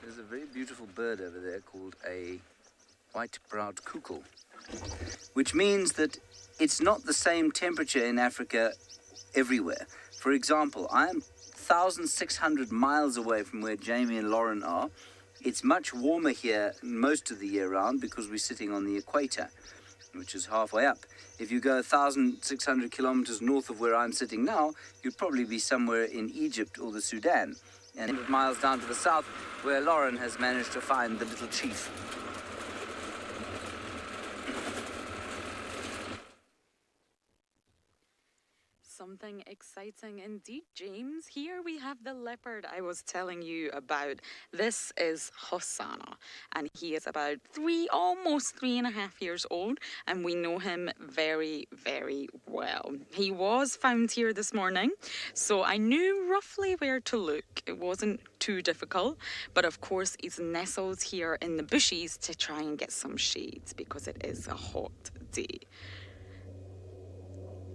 There's a very beautiful bird over there called a white-browed cuckoo, which means that it's not the same temperature in Africa everywhere. For example, I am 1,600 miles away from where Jamie and Lauren are. It's much warmer here most of the year round because we're sitting on the equator, which is halfway up. If you go 1,600 kilometers north of where I'm sitting now, you'd probably be somewhere in Egypt or the Sudan. And 100 miles down to the south, where Lauren has managed to find the little chief. Something exciting indeed, James. Here we have the leopard I was telling you about. This is Hosana, and he is about almost 3.5 years old, and we know him very, very well. He was found here this morning, so I knew roughly where to look. It wasn't too difficult, but of course he's nestled here in the bushes to try and get some shades because it is a hot day.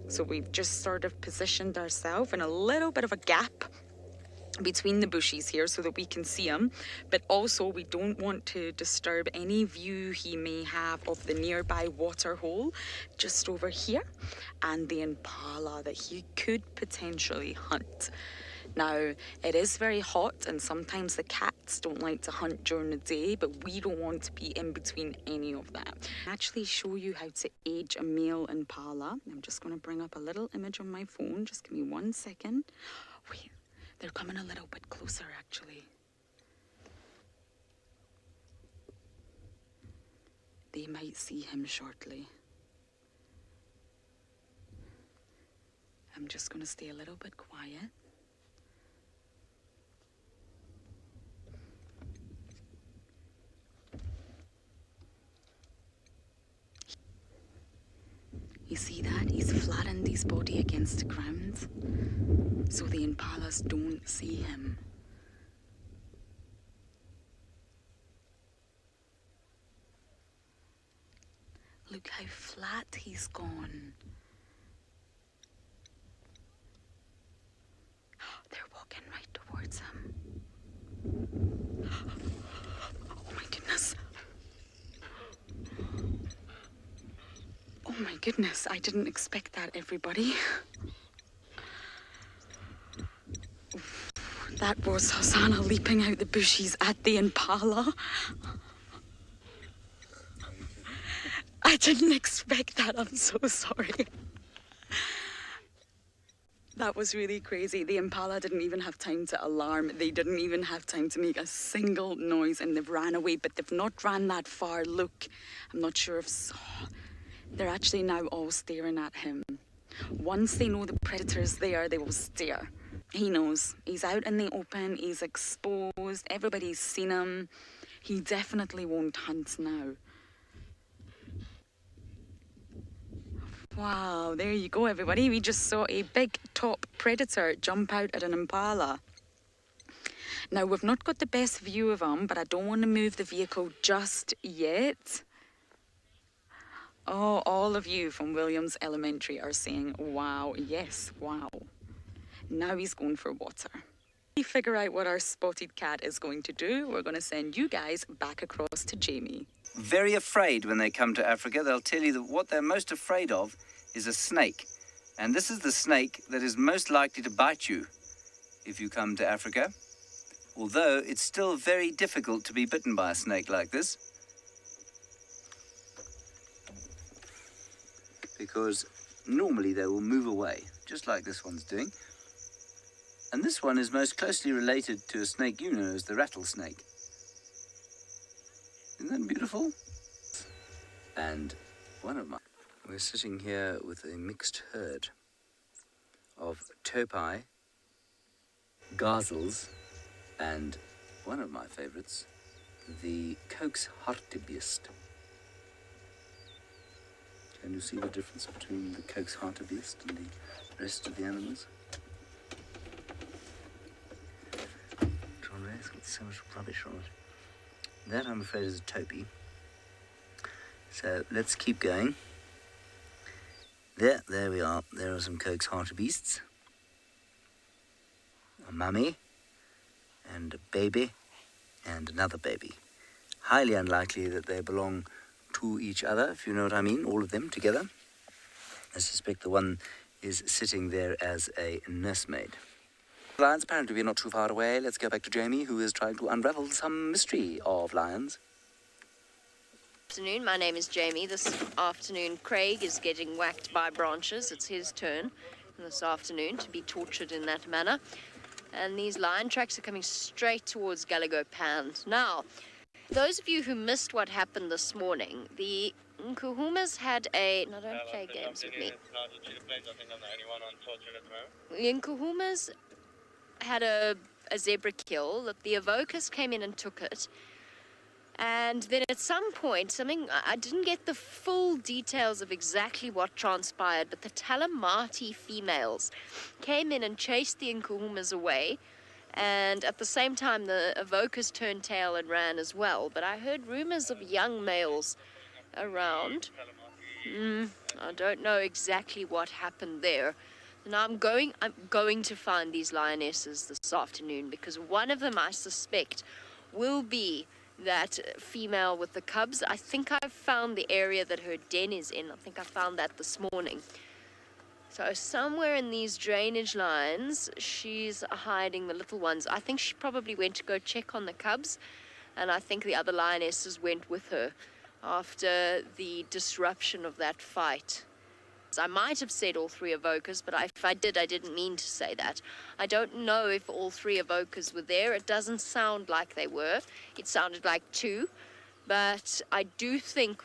So we've just sort of positioned ourselves in a little bit of a gap between the bushes here so that we can see him, but also we don't want to disturb any view he may have of the nearby water hole just over here and the impala that he could potentially hunt. Now, it is very hot and sometimes the cats don't like to hunt during the day, but we don't want to be in between any of that. I'll actually show you how to age a male impala. I'm just going to bring up a little image on my phone. Just give me 1 second. Wait, they're coming a little bit closer actually. They might see him shortly. I'm just going to stay a little bit quiet. You see that? He's flattened his body against the ground, so the impalas don't see him. Look how flat he's gone. They're walking right towards him. Oh my goodness. Oh my goodness, I didn't expect that, everybody. That was Hosana leaping out the bushes at the impala. I didn't expect that, I'm so sorry. That was really crazy. The impala didn't even have time to alarm. They didn't even have time to make a single noise and they've ran away, but they've not ran that far. Look, I'm not sure if... They're actually now all staring at him. Once they know the predator's there, they will stare. He knows. He's out in the open, he's exposed, everybody's seen him. He definitely won't hunt now. Wow, there you go, everybody. We just saw a big top predator jump out at an impala. Now, we've not got the best view of him, but I don't want to move the vehicle just yet. Oh, all of you from Williams Elementary are saying, wow, yes, wow. Now he's going for water. We figure out what our spotted cat is going to do. We're going to send you guys back across to Jamie. Very afraid when they come to Africa. They'll tell you that what they're most afraid of is a snake. And this is the snake that is most likely to bite you if you come to Africa. Although it's still very difficult to be bitten by a snake like this, because normally they will move away, just like this one's doing. And this one is most closely related to a snake you know as the rattlesnake. Isn't that beautiful? And we're sitting here with a mixed herd of topi, gazelles, and one of my favorites, the Coke's hartebeest. Can you see the difference between the Coke's hartebeest and the rest of the animals? It's got so much rubbish on it. That, I'm afraid, is a topi. So let's keep going. There we are. There are some Coke's hartebeests. A mummy and a baby and another baby. Highly unlikely that they belong to each other, if you know what I mean, all of them together. I suspect the one is sitting there as a nursemaid. Lions, apparently we're not too far away. Let's go back to Jamie, who is trying to unravel some mystery of lions. Good afternoon, my name is Jamie. This afternoon Craig is getting whacked by branches. It's his turn this afternoon to be tortured in that manner. And these lion tracks are coming straight towards Gallagher Pans. Now, those of you who missed what happened this morning, the Nkuhumas had a... No, don't play games with me. The Nkuhumas had a zebra kill. The evokers came in and took it. And then at some point, I didn't get the full details of exactly what transpired, but the Tlalamba females came in and chased the Nkuhumas away. And at the same time, the evokers turned tail and ran as well. But I heard rumors of young males around. I don't know exactly what happened there. Now I'm going to find these lionesses this afternoon, because one of them I suspect will be that female with the cubs. I think I've found the area that her den is in. I think I found that this morning. So somewhere in these drainage lines, she's hiding the little ones. I think she probably went to go check on the cubs, and I think the other lionesses went with her after the disruption of that fight. I might have said all three evokers, but if I did, I didn't mean to say that. I don't know if all three evokers were there. It doesn't sound like they were. It sounded like two. But I do think,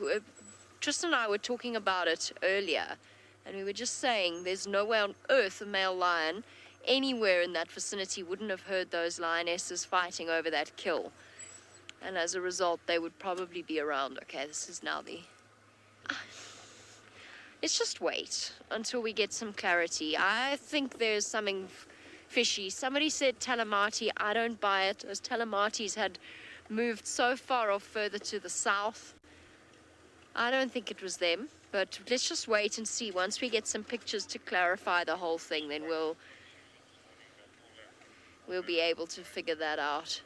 Tristan and I were talking about it earlier, and we were just saying there's no way on earth a male lion anywhere in that vicinity wouldn't have heard those lionesses fighting over that kill. And as a result, they would probably be around. Okay, this is now the... Let's just wait until we get some clarity. I think there's something fishy. Somebody said Tlalamba. I don't buy it. Those Tlalambas had moved so far off further to the south. I don't think it was them. But let's just wait and see. Once we get some pictures to clarify the whole thing, then we'll be able to figure that out.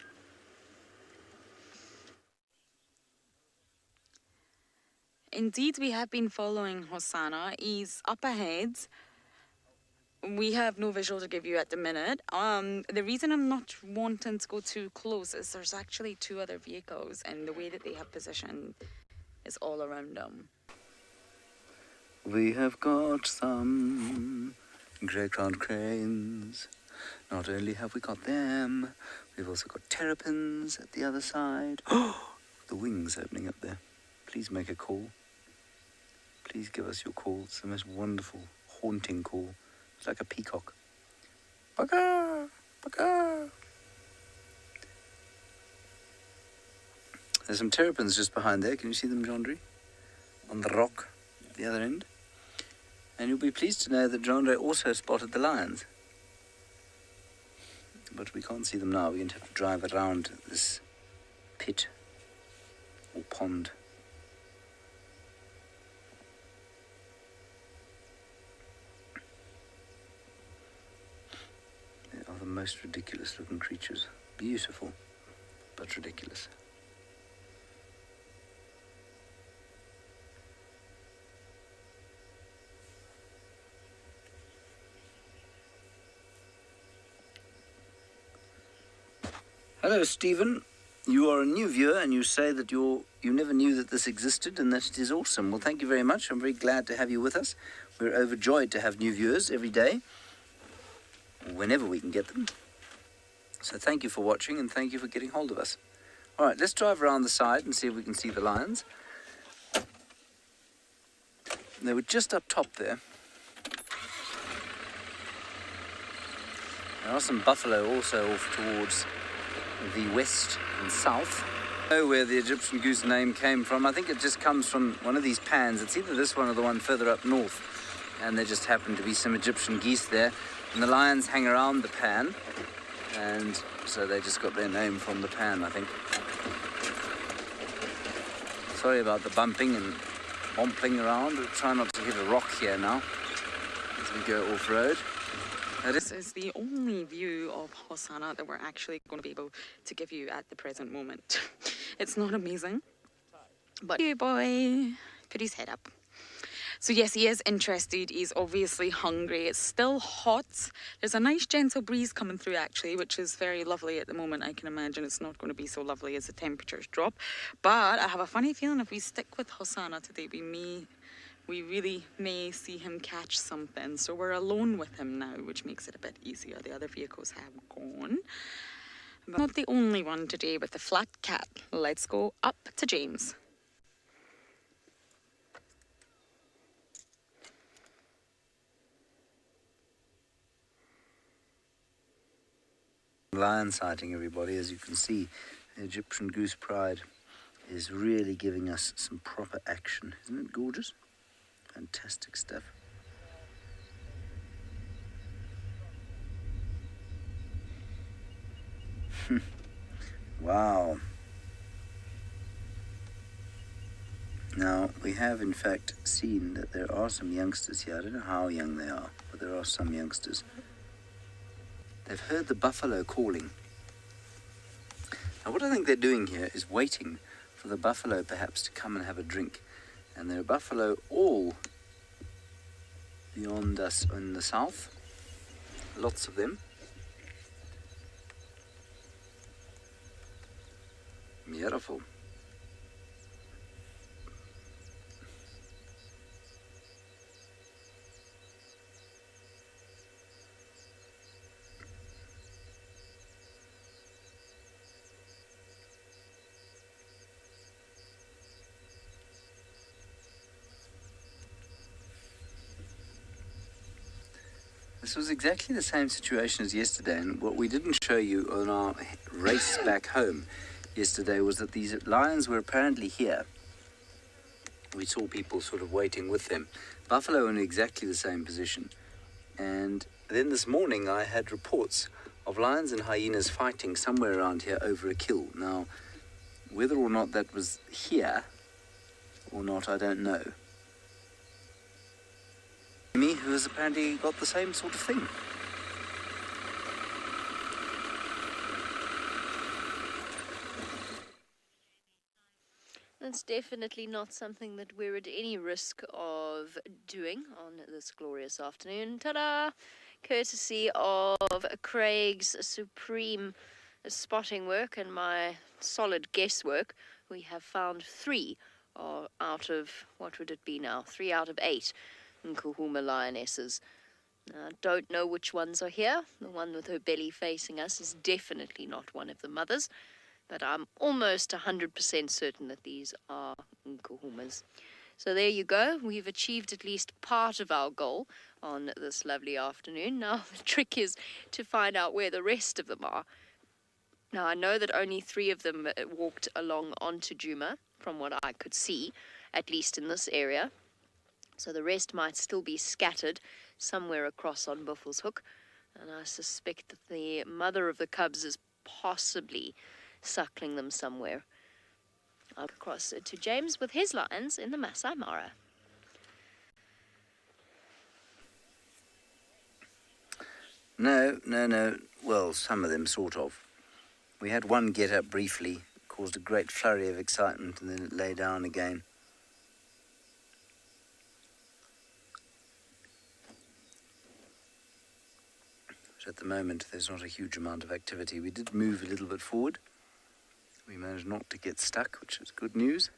Indeed, we have been following Hosana. He's up ahead. We have no visual to give you at the minute. The reason I'm not wanting to go too close is there's actually two other vehicles, and the way that they have positioned is all around them. We have got some grey-crowned cranes. Not only have we got them, we've also got terrapins at the other side. Oh, the wings opening up there. Please make a call. Please give us your call. It's the most wonderful, haunting call. It's like a peacock. Baka! Baka! There's some terrapins just behind there. Can you see them, Jandre? On the rock at the other end. And you'll be pleased to know that Jandre also spotted the lions. But we can't see them now. We're going to have to drive around this pit or pond. They are the most ridiculous looking creatures. Beautiful, but ridiculous. Hello, Stephen. You are a new viewer and you say that you never knew that this existed and that it is awesome. Well, thank you very much. I'm very glad to have you with us. We're overjoyed to have new viewers every day, whenever we can get them. So thank you for watching and thank you for getting hold of us. All right, let's drive around the side and see if we can see the lions. They were just up top there. There are some buffalo also off towards the west and south. I know where the Egyptian goose name came from. I think it just comes from one of these pans. It's either this one or the one further up north. And there just happen to be some Egyptian geese there. And the lions hang around the pan. And so they just got their name from the pan, I think. Sorry about the bumping and bomping around. We'll try not to hit a rock here now as we go off-road. This is the only view of Hosana that we're actually going to be able to give you at the present moment. It's not amazing, but hey boy, put his head up. So yes, he is interested. He's obviously hungry. It's still hot. There's a nice gentle breeze coming through actually, which is very lovely at the moment. I can imagine it's not going to be so lovely as the temperatures drop. But I have a funny feeling if we stick with Hosana today, we really may see him catch something. So we're alone with him now, which makes it a bit easier. The other vehicles have gone. But not the only one today with the flat cat. Let's go up to James. Lion sighting, everybody. As you can see, the Egyptian Goose Pride is really giving us some proper action. Isn't it gorgeous? Fantastic stuff. Wow. Now, we have in fact seen that there are some youngsters here. I don't know how young they are, but there are some youngsters. They've heard the buffalo calling. Now, what I think they're doing here is waiting for the buffalo perhaps to come and have a drink. And there are buffalo all beyond us in the south. Lots of them. Beautiful. This was exactly the same situation as yesterday, and what we didn't show you on our race back home yesterday was that these lions were apparently here. We saw people sort of waiting with them. Buffalo in exactly the same position. And then this morning I had reports of lions and hyenas fighting somewhere around here over a kill. Now, whether or not that was here or not, I don't know. Me, who has apparently got the same sort of thing. That's definitely not something that we're at any risk of doing on this glorious afternoon. Ta-da! Courtesy of Craig's supreme spotting work and my solid guesswork, we have found 3 out of, what would it be now? 3 out of 8 Nkuhuma Lionesses. I don't know which ones are here. The one with her belly facing us is definitely not one of the mothers, but I'm almost 100% certain that these are Nkuhumas. So there you go. We've achieved at least part of our goal on this lovely afternoon. Now the trick is to find out where the rest of them are. Now I know that only 3 of them walked along onto Djuma, from what I could see, at least in this area. So the rest might still be scattered somewhere across on Buffelshoek. And I suspect that the mother of the cubs is possibly suckling them somewhere. I'll across to James with his lions in the Masai Mara. No. Well, some of them, sort of. We had one get up briefly, caused a great flurry of excitement, and then it lay down again. But at the moment, there's not a huge amount of activity. We did move a little bit forward. We managed not to get stuck, which is good news.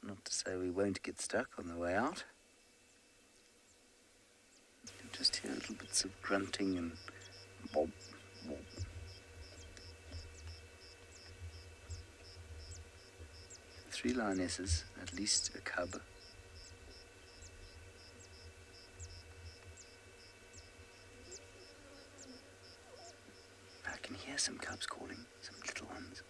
Not to say we won't get stuck on the way out. You can just hear little bits of grunting and bob, bob. Three lionesses, at least a cub. I can hear some cubs calling, some little ones.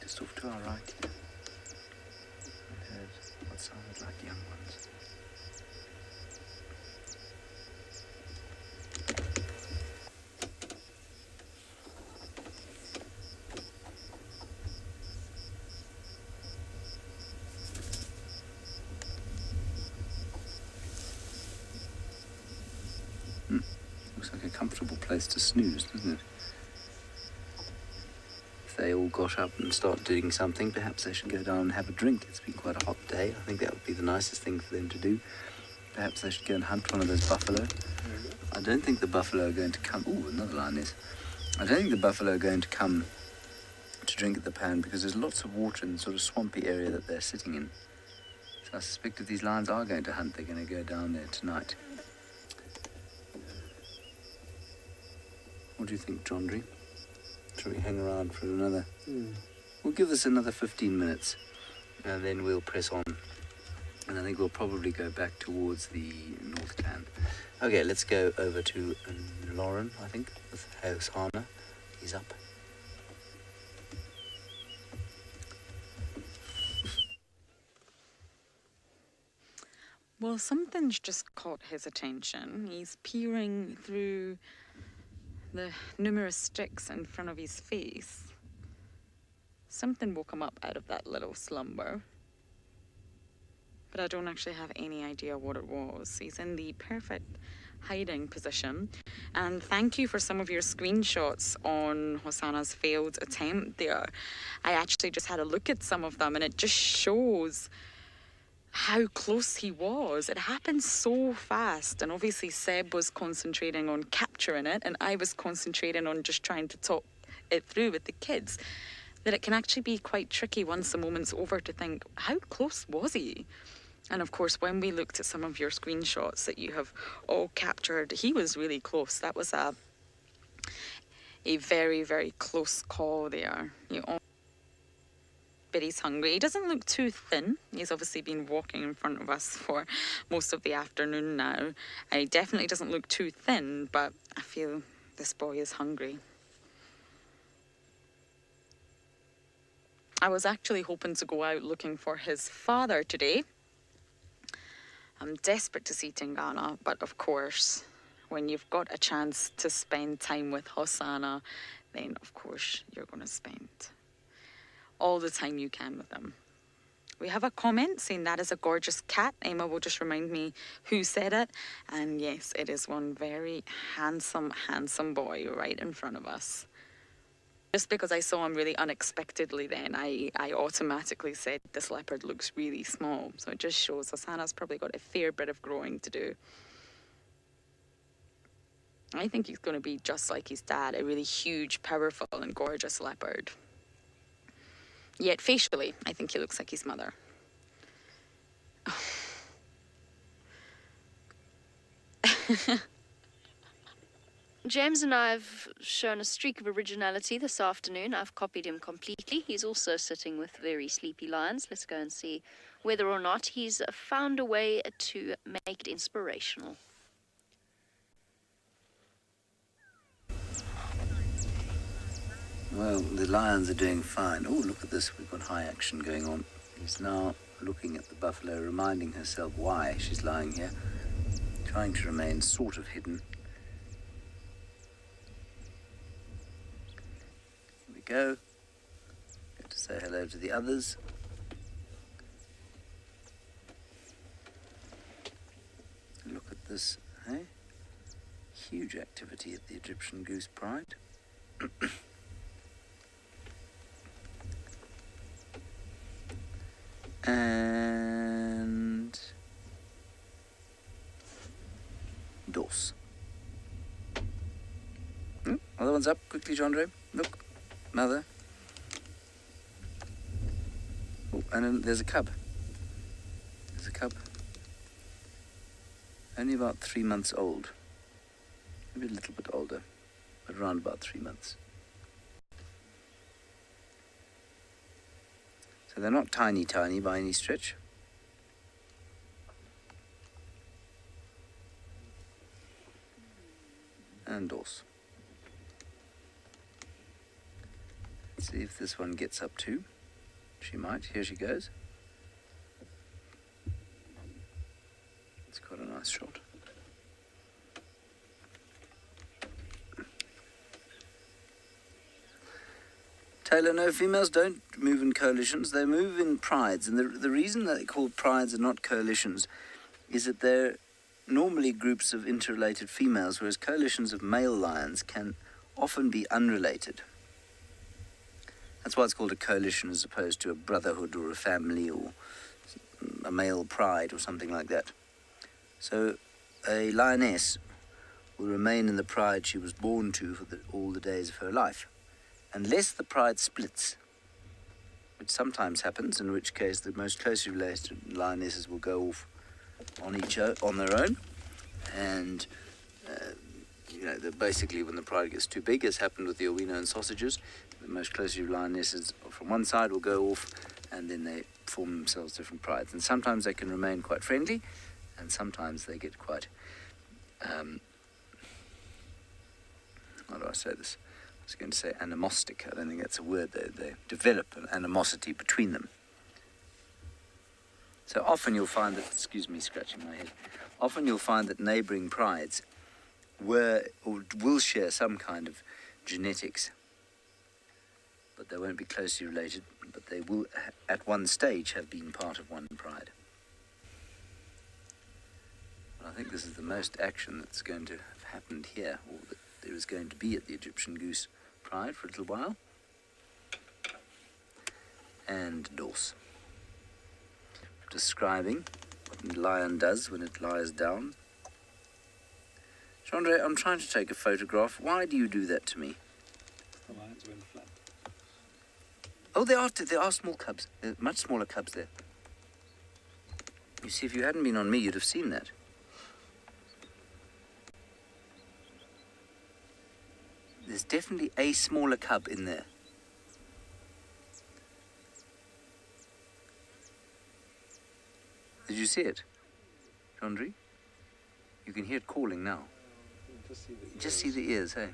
Just off to our right here, I heard what sounded like young ones. Looks like a comfortable place to snooze, doesn't it? If they all got up and start doing something, perhaps they should go down and have a drink. It's been quite a hot day. I think that would be the nicest thing for them to do. Perhaps they should go and hunt one of those buffalo. I don't think the buffalo are going to come... Ooh, another lioness. I don't think the buffalo are going to come to drink at the pan because there's lots of water in the sort of swampy area that they're sitting in. So I suspect if these lions are going to hunt, they're going to go down there tonight. What do you think, Jondry? Shall we hang around for another... We'll give this another 15 minutes and then we'll press on. And I think we'll probably go back towards the North Clan. Okay, let's go over to Lauren, I think, with Hosana. He's up. Well, something's just caught his attention. He's peering through the numerous sticks in front of his face. Something woke him up out of that little slumber. But I don't actually have any idea what it was. He's in the perfect hiding position. And thank you for some of your screenshots on Hosana's failed attempt there. I actually just had a look at some of them and it just shows how close he was. It happened so fast, and obviously Seb was concentrating on capturing it and I was concentrating on just trying to talk it through with the kids, that it can actually be quite tricky once the moment's over to think, how close was he? And of course, when we looked at some of your screenshots that you have all captured, he was really close. That was a very, very close call there. But he's hungry. He doesn't look too thin. He's obviously been walking in front of us for most of the afternoon now. And he definitely doesn't look too thin, but I feel this boy is hungry. I was actually hoping to go out looking for his father today. I'm desperate to see Tingana, but of course, when you've got a chance to spend time with Hosana, then of course you're going to spend all the time you can with them. We have a comment saying that is a gorgeous cat. Emma will just remind me who said it. And yes, it is one very handsome, handsome boy right in front of us. Just because I saw him really unexpectedly then, I automatically said this leopard looks really small. So it just shows Hosana's probably got a fair bit of growing to do. I think he's going to be just like his dad, a really huge, powerful and gorgeous leopard. Yet facially, I think he looks like his mother. James and I have shown a streak of originality this afternoon. I've copied him completely. He's also sitting with very sleepy lions. Let's go and see whether or not he's found a way to make it inspirational. Well, the lions are doing fine. Oh, look at this. We've got high action going on. He's now looking at the buffalo, reminding herself why she's lying here, trying to remain sort of hidden. Here we go. Get to say hello to the others. Look at this, eh? Huge activity at the Egyptian Goose Pride. And Dos. Other one's up. Quickly, Jandre. Look. Mother. Oh, and then there's a cub. There's a cub. Only about 3 months old. Maybe a little bit older, but around about 3 months. So they're not tiny by any stretch. And Dos. Let's see if this one gets up too. She might. Here she goes. It's quite a nice shot. Taylor, no, females don't move in coalitions. They move in prides. And the reason that they're called prides and not coalitions is that they're normally groups of interrelated females, whereas coalitions of male lions can often be unrelated. That's why it's called a coalition as opposed to a brotherhood or a family or a male pride or something like that. So a lioness will remain in the pride she was born to for all the days of her life, unless the pride splits, which sometimes happens, in which case the most closely related lionesses will go off on their own, and basically when the pride gets too big, as happened with the Owino and sausages, the most closely lionesses from one side will go off, and then they form themselves different prides. And sometimes they can remain quite friendly, and sometimes they get quite, how do I say this? I was going to say animostic. I don't think that's a word. They develop an animosity between them. So often you'll find that, excuse me, scratching my head, often you'll find that neighbouring prides will share some kind of genetics, but they won't be closely related, but they will at one stage have been part of one pride. But I think this is the most action that's going to have happened here, or that there is going to be at the Egyptian Goose Pride for a little while. And Dorse. Describing what a lion does when it lies down. Chandra, I'm trying to take a photograph. Why do you do that to me? The lions are in the flood. Oh, there are small cubs. There are much smaller cubs there. You see, if you hadn't been on me, you'd have seen that. There's definitely a smaller cub in there. Did you see it, Chandra? You can hear it calling now. Just see the ears, hey? I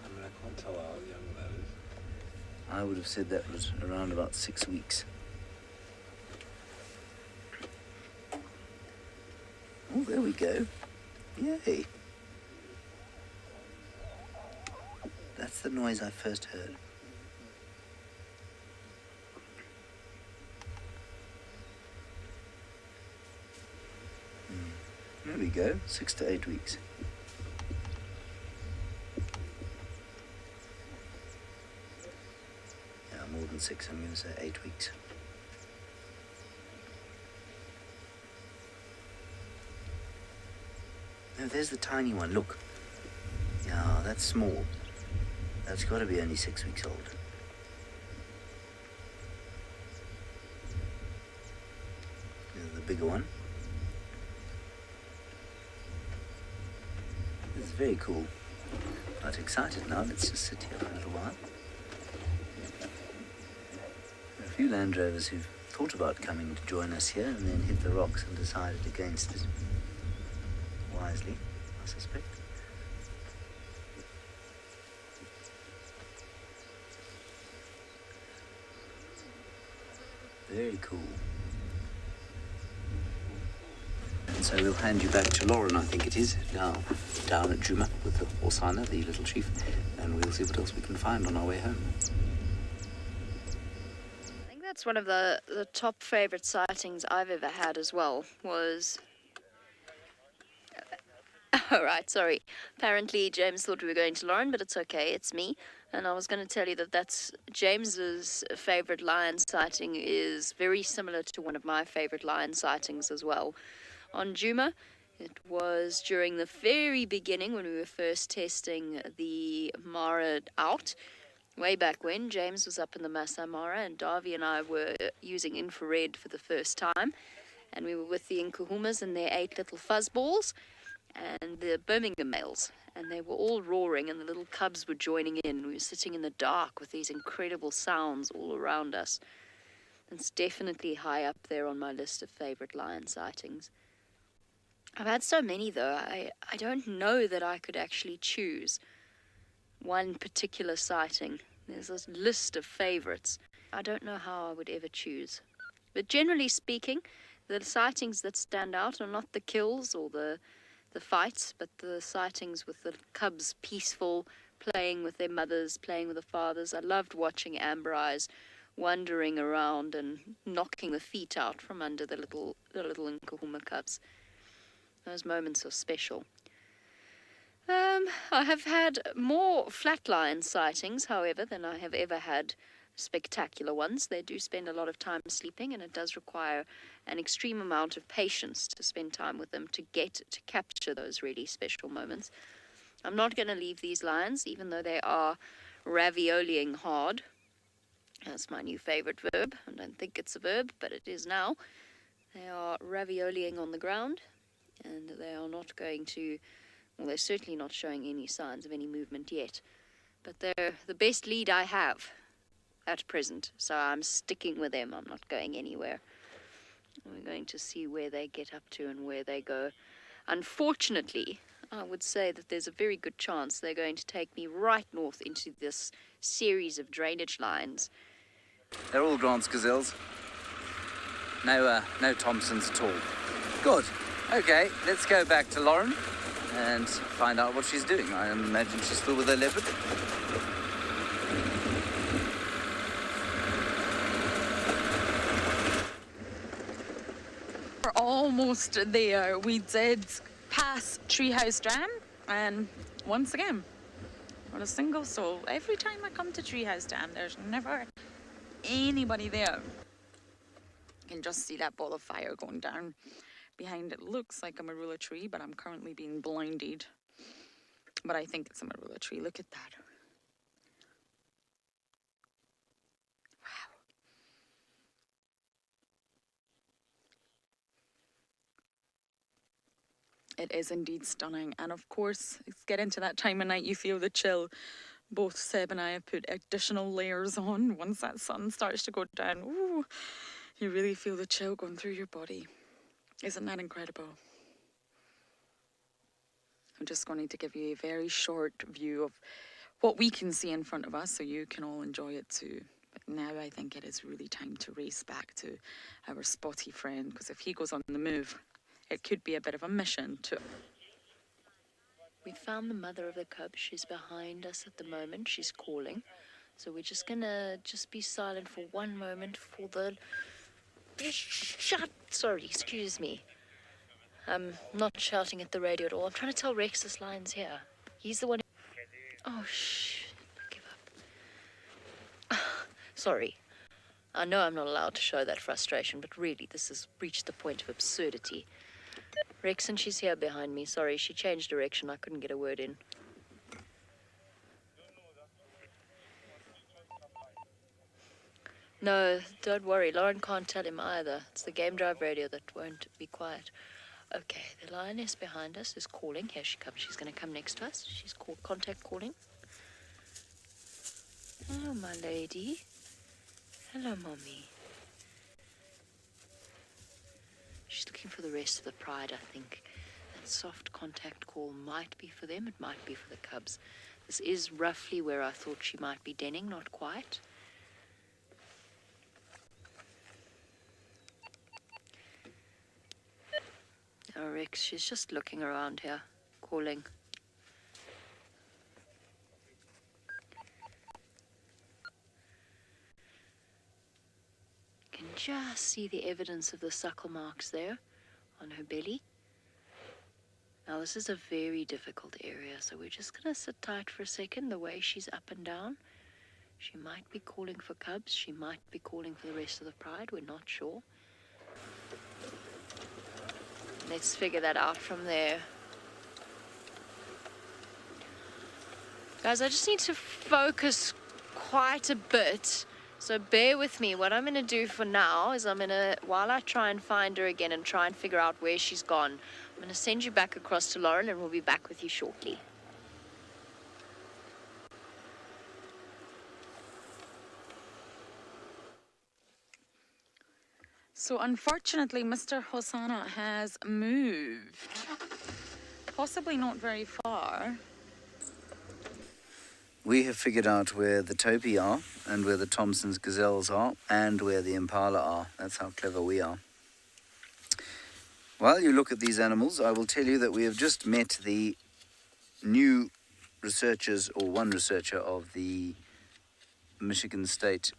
mean, I can't tell how young that is. I would have said that was around about 6 weeks. Oh, there we go. Yay. That's the noise I first heard. There we go, 6 to 8 weeks. Yeah, more than 6, I'm going to say 8 weeks. No, there's the tiny one, look. Yeah, that's small. That's got to be only 6 weeks old. There's the bigger one. This is very cool. Quite excited now. Let's just sit here for a little while. There are a few Land Rovers who've thought about coming to join us here and then hit the rocks and decided against it. Wisely, I suspect. Very cool. And so we'll hand you back to Lauren, I think it is, now down at Nkuhuma with the Hosana, the little chief, and we'll see what else we can find on our way home. I think that's one of the top favourite sightings I've ever had as well, was... Oh, right, sorry. Apparently James thought we were going to Lauren, but it's okay, it's me. And I was going to tell you that that's James's favourite lion sighting is very similar to one of my favourite lion sightings as well. On Nkuhuma, it was during the very beginning when we were first testing the Mara out. Way back when, James was up in the Masai Mara and Davy and I were using infrared for the first time. And we were with the Nkuhumas and their 8 little fuzzballs and the Birmingham males. And they were all roaring and the little cubs were joining in. We were sitting in the dark with these incredible sounds all around us. It's definitely high up there on my list of favourite lion sightings. I've had so many though, I don't know that I could actually choose one particular sighting. There's a list of favourites. I don't know how I would ever choose. But generally speaking, the sightings that stand out are not the kills or the fights, but the sightings with the cubs peaceful, playing with their mothers, playing with the fathers. I loved watching Amber Eyes wandering around and knocking the feet out from under the little Nkuhuma cubs. Those moments are special. I have had more flatline sightings, however, than I have ever had spectacular ones. They do spend a lot of time sleeping, and it does require an extreme amount of patience to spend time with them to capture those really special moments. I'm not going to leave these lions, even though they are raviolieing hard. That's my new favorite verb. I don't think it's a verb, but it is now. They are raviolieing on the ground, and they are not going to, well, they're certainly not showing any signs of any movement yet. But they're the best lead I have at present, so I'm sticking with them. I'm not going anywhere. We're going to see where they get up to and where they go. Unfortunately, I would say that there's a very good chance they're going to take me right north into this series of drainage lines. They're all Grant's gazelles. No Thompsons at all. Good. Okay, let's go back to Lauren and find out what she's doing. I imagine she's still with her leopard. We're almost there. We did pass Treehouse Dam, and once again, not a single soul. Every time I come to Treehouse Dam, there's never anybody there. You can just see that ball of fire going down behind. It looks like a marula tree, but I'm currently being blinded. But I think it's a marula tree. Look at that. Wow. It is indeed stunning. And of course, it's getting to that time of night you feel the chill. Both Seb and I have put additional layers on. Once that sun starts to go down, ooh, you really feel the chill going through your body. Isn't that incredible? I'm just going to give you a very short view of what we can see in front of us so you can all enjoy it too. But now I think it is really time to race back to our spotty friend, because if he goes on the move, it could be a bit of a mission to... We found the mother of the cubs. She's behind us at the moment. She's calling. So we're just gonna be silent for one moment for the... Sorry, excuse me. I'm not shouting at the radio at all. I'm trying to tell Rex this lion's here. He's the one who... Oh, shh. Give up. Sorry. I know I'm not allowed to show that frustration, but really, this has reached the point of absurdity. Rex, and she's here behind me. Sorry, she changed direction. I couldn't get a word in. No, don't worry. Lauren can't tell him either. It's the game drive radio that won't be quiet. Okay, the lioness behind us is calling. Here she comes. She's going to come next to us. She's contact calling. Hello, my lady. Hello, mommy. She's looking for the rest of the pride, I think. That soft contact call might be for them. It might be for the cubs. This is roughly where I thought she might be denning. Not quite. Oh, Rex, she's just looking around here, calling. You can just see the evidence of the suckle marks there on her belly. Now, this is a very difficult area, so we're just going to sit tight for a second. The way she's up and down, she might be calling for cubs. She might be calling for the rest of the pride. We're not sure. Let's figure that out from there. Guys, I just need to focus quite a bit, so bear with me. What I'm going to do for now is while I try and find her again and try and figure out where she's gone, I'm going to send you back across to Lauren, and we'll be back with you shortly. So unfortunately, Mr. Hosana has moved. Possibly not very far. We have figured out where the Topi are and where the Thompson's gazelles are and where the Impala are. That's how clever we are. While you look at these animals, I will tell you that we have just met the new researchers, or one researcher of the Michigan State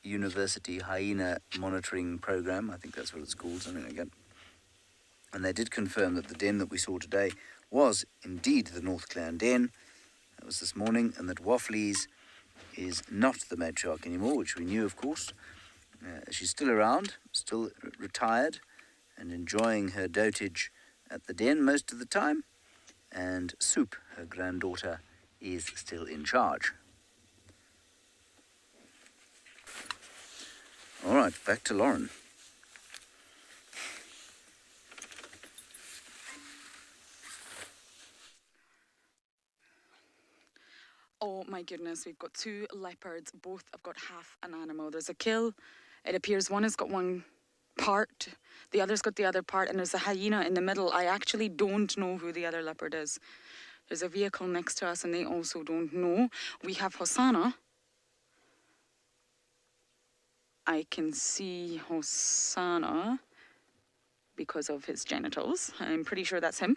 University Hyena Monitoring Program. I think that's what it's called, something like that. And they did confirm that the den that we saw today was indeed the North Clan den. That was this morning, and that Waffles is not the matriarch anymore, which we knew, of course. She's still around, still retired, and enjoying her dotage at the den most of the time. And Soup, her granddaughter, is still in charge. All right, back to Lauren. Oh my goodness, we've got 2 leopards. Both have got half an animal. There's a kill. It appears one has got one part, the other's got the other part, and there's a hyena in the middle. I actually don't know who the other leopard is. There's a vehicle next to us and they also don't know. We have Hosana. I can see Hosana because of his genitals. I'm pretty sure that's him.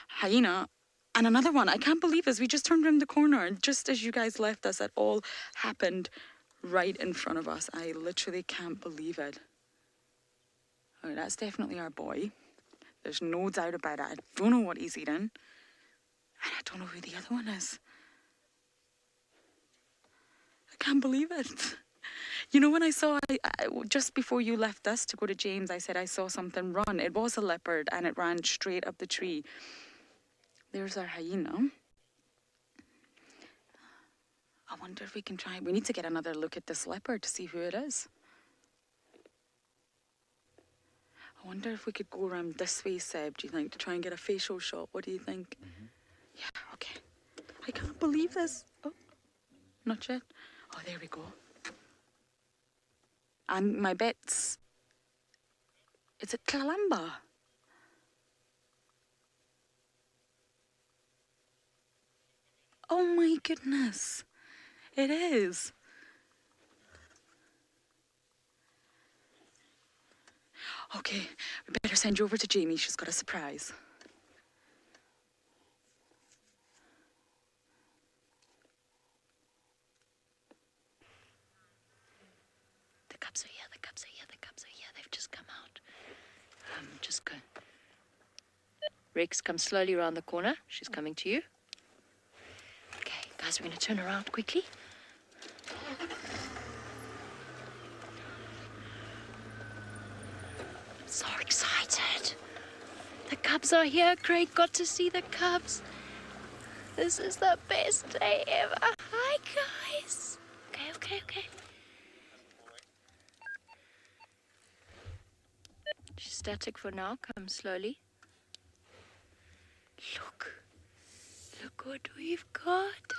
Hyena. And another one, I can't believe this. We just turned around the corner and just as you guys left us, it all happened right in front of us. I literally can't believe it. Oh, that's definitely our boy. There's no doubt about it. I don't know what he's eating. And I don't know who the other one is. I can't believe it. You know, when I saw, just before you left us to go to James, I said I saw something run. It was a leopard and it ran straight up the tree. There's our hyena. I wonder if we can try. We need to get another look at this leopard to see who it is. I wonder if we could go around this way, Seb, do you think, to try and get a facial shot? What do you think? Mm-hmm. Yeah, okay. I can't believe this. Oh, not yet. Oh, there we go. And my bet's... Is it Tlalamba? Oh my goodness. It is. Okay, we better send you over to Jamie. She's got a surprise. The cubs are here, the cubs are here, the cubs are here. They've just come out. Just go. Rex, come slowly around the corner. She's coming to you. Okay, guys, we're going to turn around quickly. I'm so excited. The cubs are here. Craig got to see the cubs. This is the best day ever. Hi, guys. Okay. She's static for now. Come slowly. Look what we've got.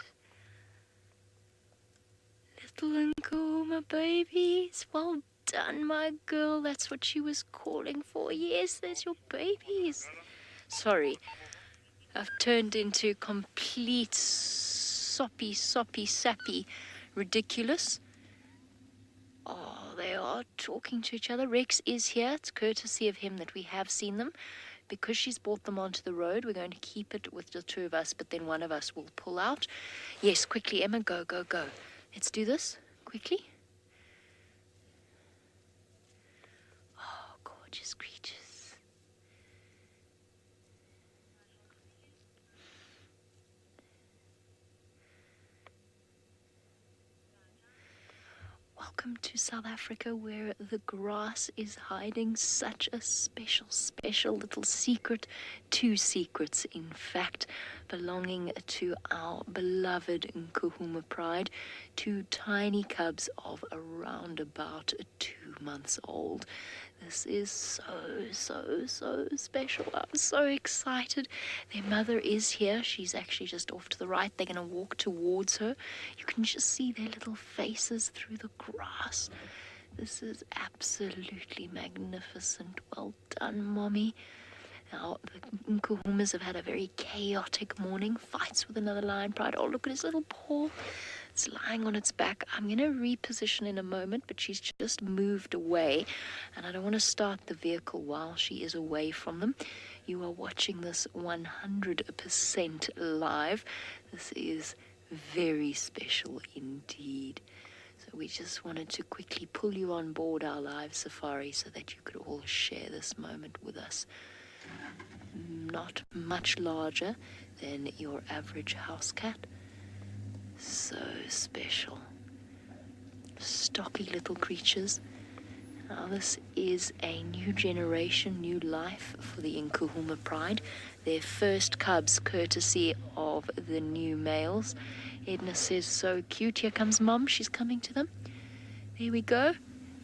Little Nkuhuma babies. Well done, my girl. That's what she was calling for. Yes, there's your babies. Sorry. I've turned into complete soppy, sappy, ridiculous. Oh, they are talking to each other. Rex is here. It's courtesy of him that we have seen them. Because she's brought them onto the road, we're going to keep it with the 2 of us, but then one of us will pull out. Yes, quickly, Emma, go. Let's do this, quickly. Oh, gorgeous creatures. Welcome to South Africa, where the grass is hiding such a special little secret. 2 secrets, in fact, belonging to our beloved Nkuhuma Pride. 2 tiny cubs of around about 2 months old. This is so special. I'm so excited. Their mother is here. She's actually just off to the right. They're going to walk towards her. You can just see their little faces through the grass. This is absolutely magnificent. Well done, Mommy. Now, the Nkuhumas have had a very chaotic morning. Fights with another lion pride. Oh, look at his little paw. It's lying on its back. I'm going to reposition in a moment, but she's just moved away. And I don't want to start the vehicle while she is away from them. You are watching this 100% live. This is very special indeed. So We just wanted to quickly pull you on board our live safari so that you could all share this moment with us. Not much larger than your average house cat. So special. Stocky little creatures. Now this is a new generation, new life for the Nkuhuma Pride. Their first cubs, courtesy of the new males. Edna says, so cute. Here comes Mom. She's coming to them. There we go.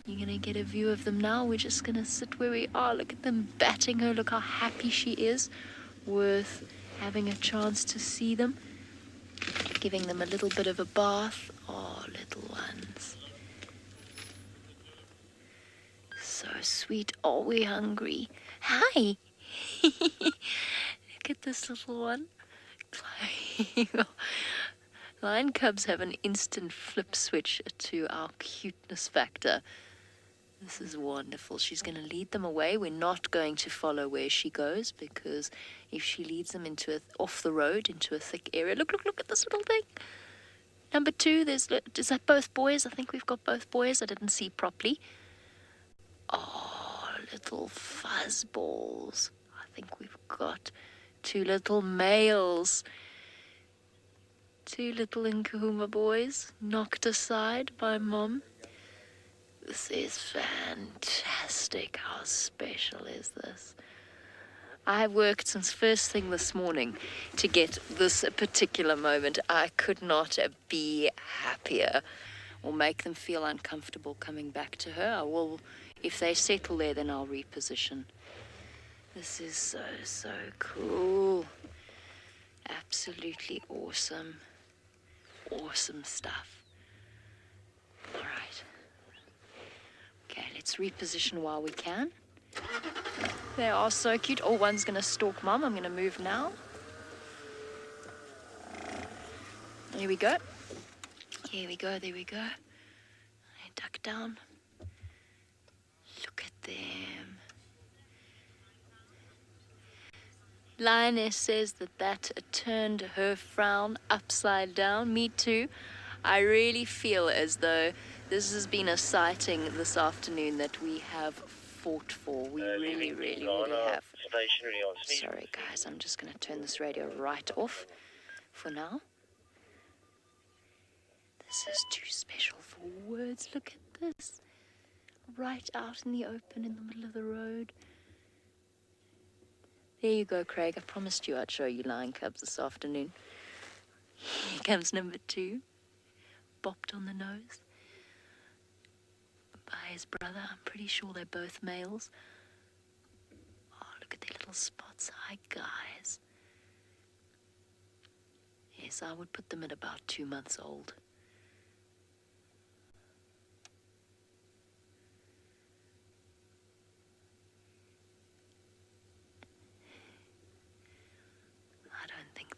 You're going to get a view of them now. We're just going to sit where we are. Look at them batting her. Look how happy she is. Worth having a chance to see them. Giving them a little bit of a bath. Oh, little ones. So sweet. Oh, we're hungry. Hi. Look at this little one. Lion cubs have an instant flip switch to our cuteness factor. This is wonderful. She's going to lead them away. We're not going to follow where she goes, because if she leads them into off the road into a thick area. Look at this little thing. Number 2, is that both boys? I think we've got both boys. I didn't see properly. Oh, little fuzzballs. I think we've got 2 little males. 2 little Nkuhuma boys knocked aside by Mom. This is fantastic. How special is this? I worked since first thing this morning to get this particular moment. I could not be happier or make them feel uncomfortable coming back to her. I will, if they settle there, then I'll reposition. This is so cool. Absolutely awesome. Awesome stuff. All right. Okay, let's reposition while we can. They are so cute. Oh, one's going to stalk Mum. I'm going to move now. There we go. Here we go. There we go. I duck down. Look at them. Lioness says that turned her frown upside down. Me too. I really feel as though this has been a sighting this afternoon that we have fought for. We really have. Sorry guys, I'm just going to turn this radio right off for now. This is too special for words. Look at this. Right out in the open in the middle of the road. There you go, Craig. I promised you I'd show you lion cubs this afternoon. Here comes number 2. Bopped on the nose. By his brother. I'm pretty sure they're both males. Oh, look at their little spots. Hi, guys. Yes, I would put them at about 2 months old.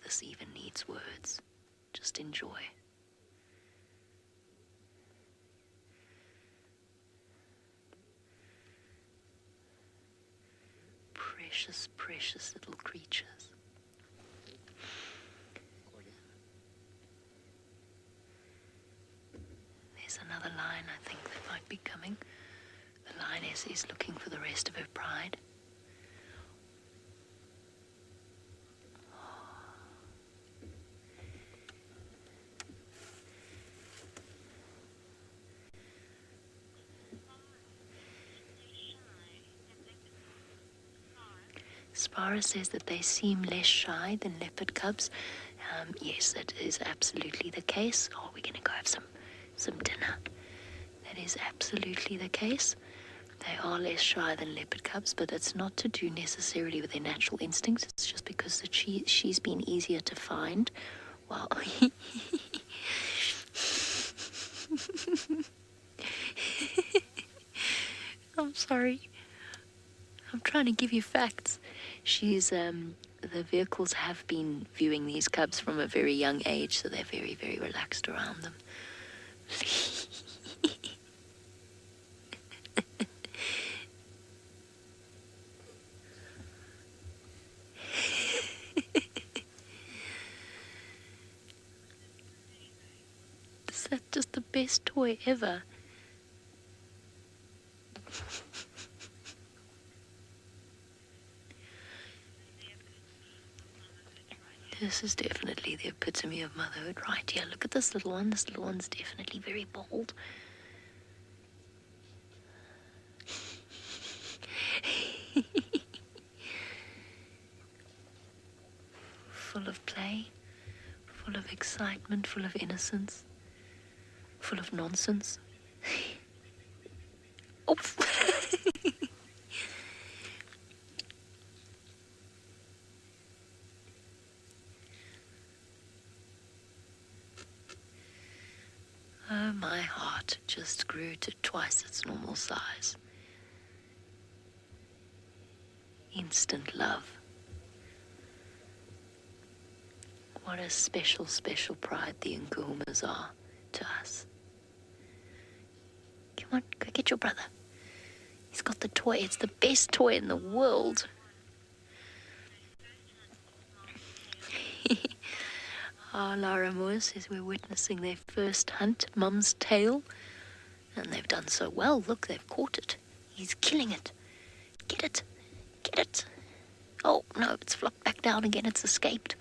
This even needs words. Just enjoy. Precious, precious little creatures. There's another lion, I think, that might be coming. The lioness is looking for the rest of her pride. Spara says that they seem less shy than leopard cubs. Yes, that is absolutely the case. Oh, we're going to go have some dinner. That is absolutely the case. They are less shy than leopard cubs, but it's not to do necessarily with their natural instincts. It's just because she's been easier to find. Well, I'm sorry. I'm trying to give you facts. The vehicles have been viewing these cubs from a very young age, so they're very, very relaxed around them. Is that just a best toy ever. This is definitely the epitome of motherhood right here. Look at this little one. This little one's definitely very bold. Full of play, full of excitement, full of innocence, full of nonsense. Oh. Oh, my heart just grew to twice its normal size. Instant love. What a special, special pride the Nkuhumas are to us. Come on, go get your brother. He's got the toy. It's the best toy in the world. Our Lara Moore says we're witnessing their first hunt, Mum's tail. And they've done so well. Look, they've caught it. He's killing it. Get it. Get it. Oh, no, it's flopped back down again. It's escaped.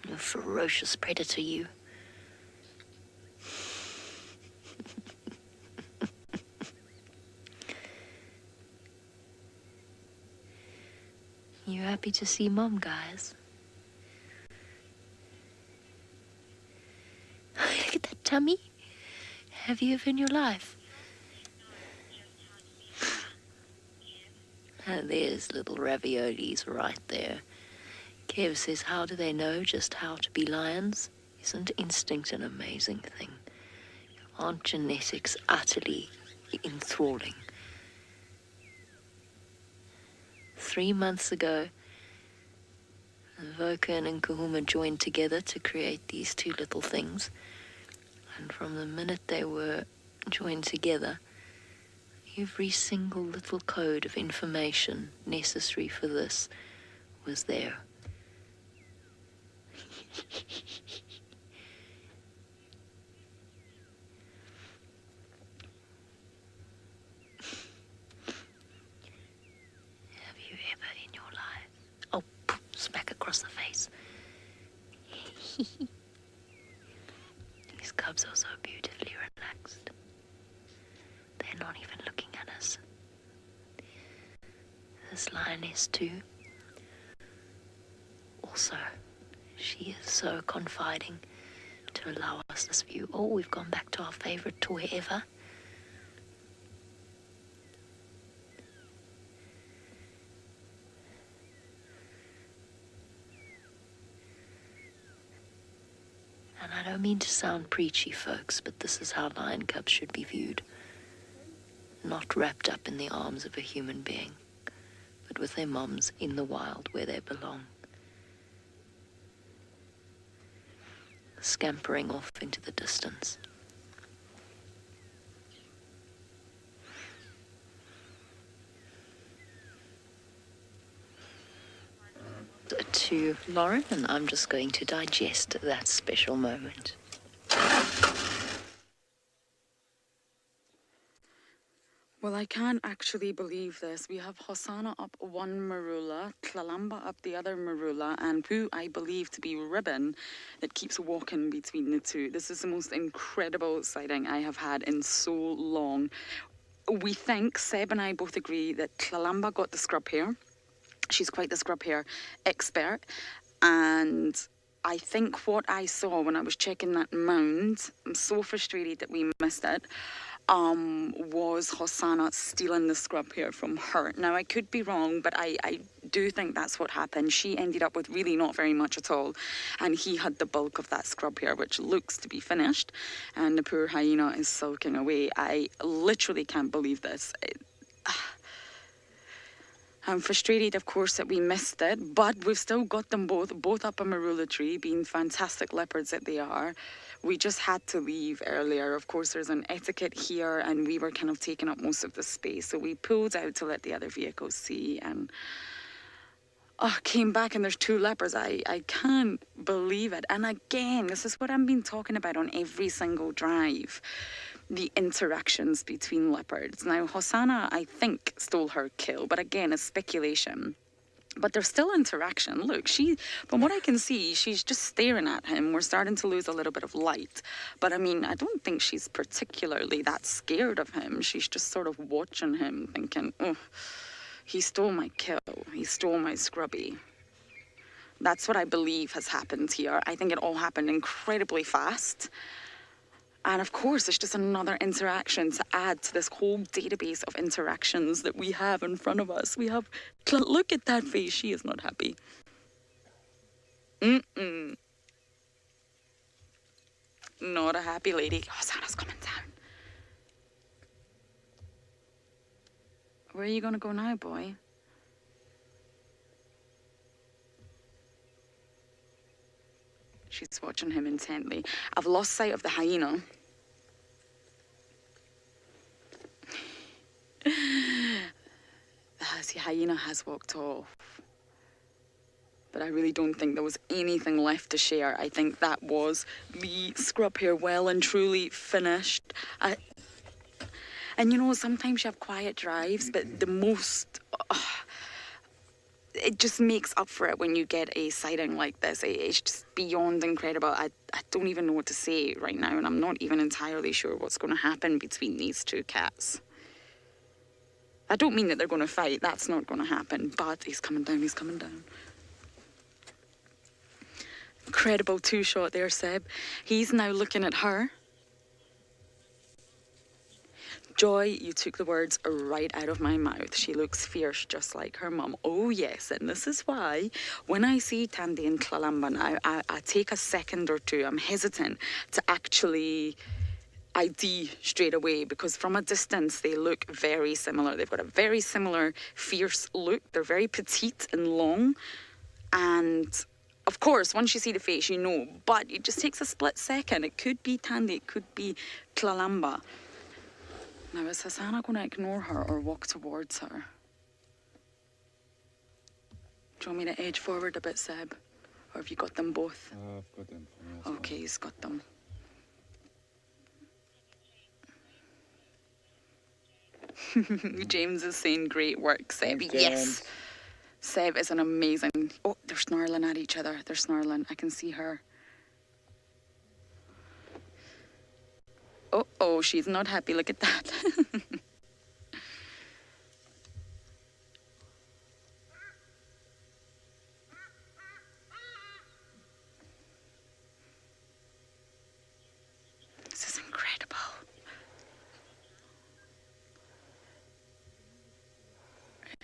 You ferocious predator, you. You happy to see Mum, guys? Look at that tummy. Have you ever in your life? And there's little raviolis right there. Kev says, how do they know just how to be lions? Isn't instinct an amazing thing? Aren't genetics utterly enthralling? 3 months ago, Voka and Nkuhuma joined together to create these two little things. And from the minute they were joined together, every single little code of information necessary for this was there. Have you ever in your life? Oh, smack across the face. These cubs are so beautifully relaxed. They're not even looking at us. This lioness too. Also, she is so confiding to allow us this view. Oh, we've gone back to our favorite toy ever. And I don't mean to sound preachy, folks, but this is how lion cubs should be viewed. Not wrapped up in the arms of a human being, but with their moms in the wild where they belong. Scampering off into the distance. To Lauren, and I'm just going to digest that special moment. Well, I can't actually believe this. We have Hosana up one marula, Tlalamba up the other marula, and who I believe to be Ribbon that keeps walking between the two. This is the most incredible sighting I have had in so long. We think, Seb and I both agree, that Tlalamba got the scrub hair. She's quite the scrub hair expert. And I think what I saw when I was checking that mound, I'm so frustrated that we missed it, was Hosana stealing the scrub hair from her. Now, I could be wrong, but I do think that's what happened. She ended up with really not very much at all, and he had the bulk of that scrub hair, which looks to be finished, and the poor hyena is sulking away. I literally can't believe this. I'm frustrated, of course, that we missed it, but we've still got them both up a marula tree, being fantastic leopards that they are. We just had to leave earlier. Of course, there's an etiquette here, and we were kind of taking up most of the space. So we pulled out to let the other vehicles see, and came back and there's 2 leopards. I can't believe it. And again, this is what I've been talking about on every single drive. The interactions between leopards. Now, Hosana, I think, stole her kill, but again, it's speculation. But there's still interaction. Look, from what I can see, she's just staring at him. We're starting to lose a little bit of light. But I mean, I don't think she's particularly that scared of him. She's just sort of watching him, thinking, oh, he stole my kill. He stole my scrubby. That's what I believe has happened here. I think it all happened incredibly fast. And of course, it's just another interaction to add to this whole database of interactions that we have in front of us. We have, look at that face. She is not happy. Not a happy lady. Hosana's coming down. Where are you going to go now, boy? She's watching him intently. I've lost sight of the hyena. The hyena has walked off. But I really don't think there was anything left to share. I think that was the scrub here well and truly finished. And you know, sometimes you have quiet drives, but the most... it just makes up for it when you get a sighting like this. It's just beyond incredible. I don't even know what to say right now, and I'm not even entirely sure what's going to happen between these 2 cats. I don't mean that they're going to fight. That's not going to happen. But he's coming down. He's coming down. Incredible 2-shot there, Seb. He's now looking at her. Joy, you took the words right out of my mouth. She looks fierce, just like her mum. Oh, yes, and this is why when I see Tandy and Tlalamba now, I take a second or 2. I'm hesitant to actually ID straight away, because from a distance, they look very similar. They've got a very similar fierce look. They're very petite and long. And, of course, once you see the face, you know. But it just takes a split second. It could be Tandy. It could be Tlalamba. Now, is Hosana going to ignore her or walk towards her? Do you want me to edge forward a bit, Seb? Or have you got them both? I've got them. Okay, he's got them. James is saying great work, Seb. Thanks, yes. Seb is an amazing... Oh, they're snarling at each other. They're snarling. I can see her. Oh, she's not happy. Look at that. This is incredible.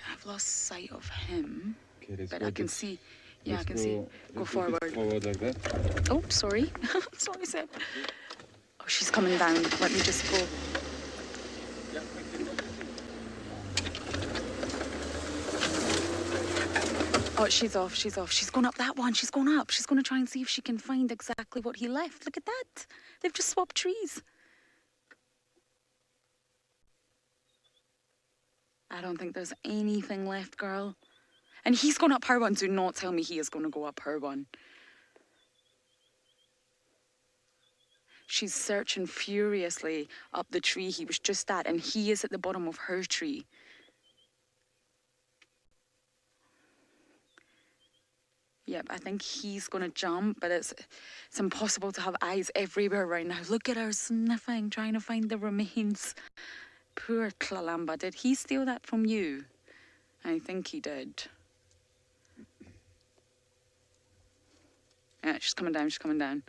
I've lost sight of him, Okay, but I can see. Yeah, I can go, see. Go forward. Forward like that. Oh, sorry. Sorry, Seb. Oh, she's coming down. Let me just go. Oh, she's off. She's off. She's going up that one. She's going up. She's going to try and see if she can find exactly what he left. Look at that. They've just swapped trees. I don't think there's anything left, girl. And he's going up her one. Do not tell me he is going to go up her one. She's searching furiously up the tree he was just at, and he is at the bottom of her tree. Yep, I think he's going to jump, but it's impossible to have eyes everywhere right now. Look at her sniffing, trying to find the remains. Poor Tlalamba. Did he steal that from you? I think he did. Yeah, she's coming down, she's coming down.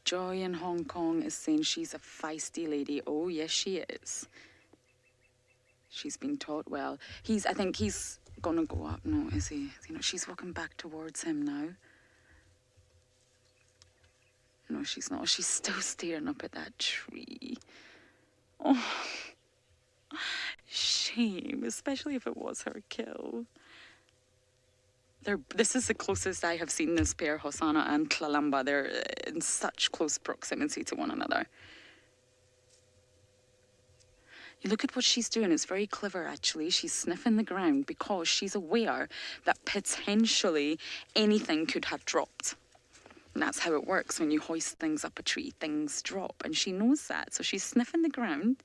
Joy in Hong Kong is saying she's a feisty lady. Oh, yes, she is. She's been taught well. I think he's going to go up. No, is he? You know, she's walking back towards him now. No, she's not. She's still staring up at that tree. Oh, shame, especially if it was her kill. This is the closest I have seen this pair, Hosana and Tlalamba. They're in such close proximity to one another. Look at what she's doing. It's very clever, actually. She's sniffing the ground because she's aware that potentially anything could have dropped. And that's how it works. When you hoist things up a tree, things drop. And she knows that. So she's sniffing the ground.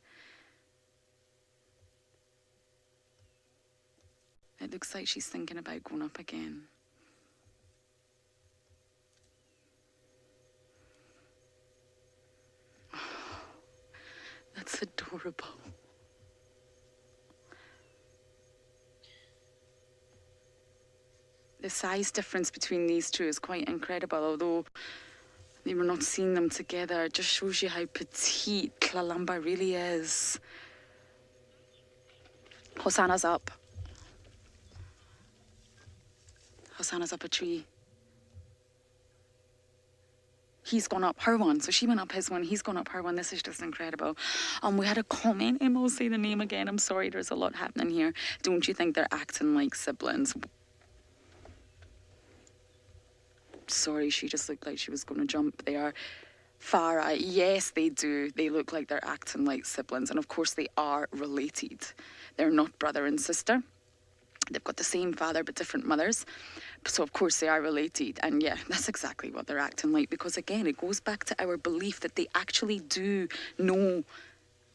It looks like she's thinking about going up again. Oh, that's adorable. The size difference between these two is quite incredible, although they were not seeing them together. It just shows you how petite Tlalamba really is. Hosana's up. Hosana's up a tree. He's gone up her one. So she went up his one. He's gone up her one. This is just incredible. We had a comment. Emma will say the name again. I'm sorry. There's a lot happening here. Don't you think they're acting like siblings? Sorry, she just looked like she was going to jump there. Farah, yes, they do. They look like they're acting like siblings. And of course, they are related. They're not brother and sister. They've got the same father, but different mothers. So, of course, they are related. And yeah, that's exactly what they're acting like. Because, again, it goes back to our belief that they actually do know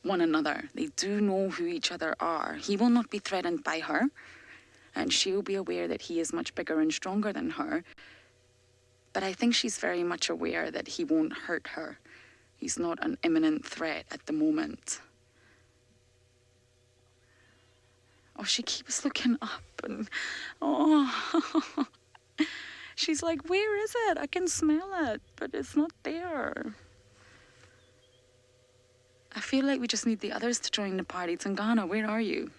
one another. They do know who each other are. He will not be threatened by her. And she will be aware that he is much bigger and stronger than her. But I think she's very much aware that he won't hurt her. He's not an imminent threat at the moment. Oh, she keeps looking up and, oh, she's like, where is it? I can smell it, but it's not there. I feel like we just need the others to join the party. Tangana, where are you?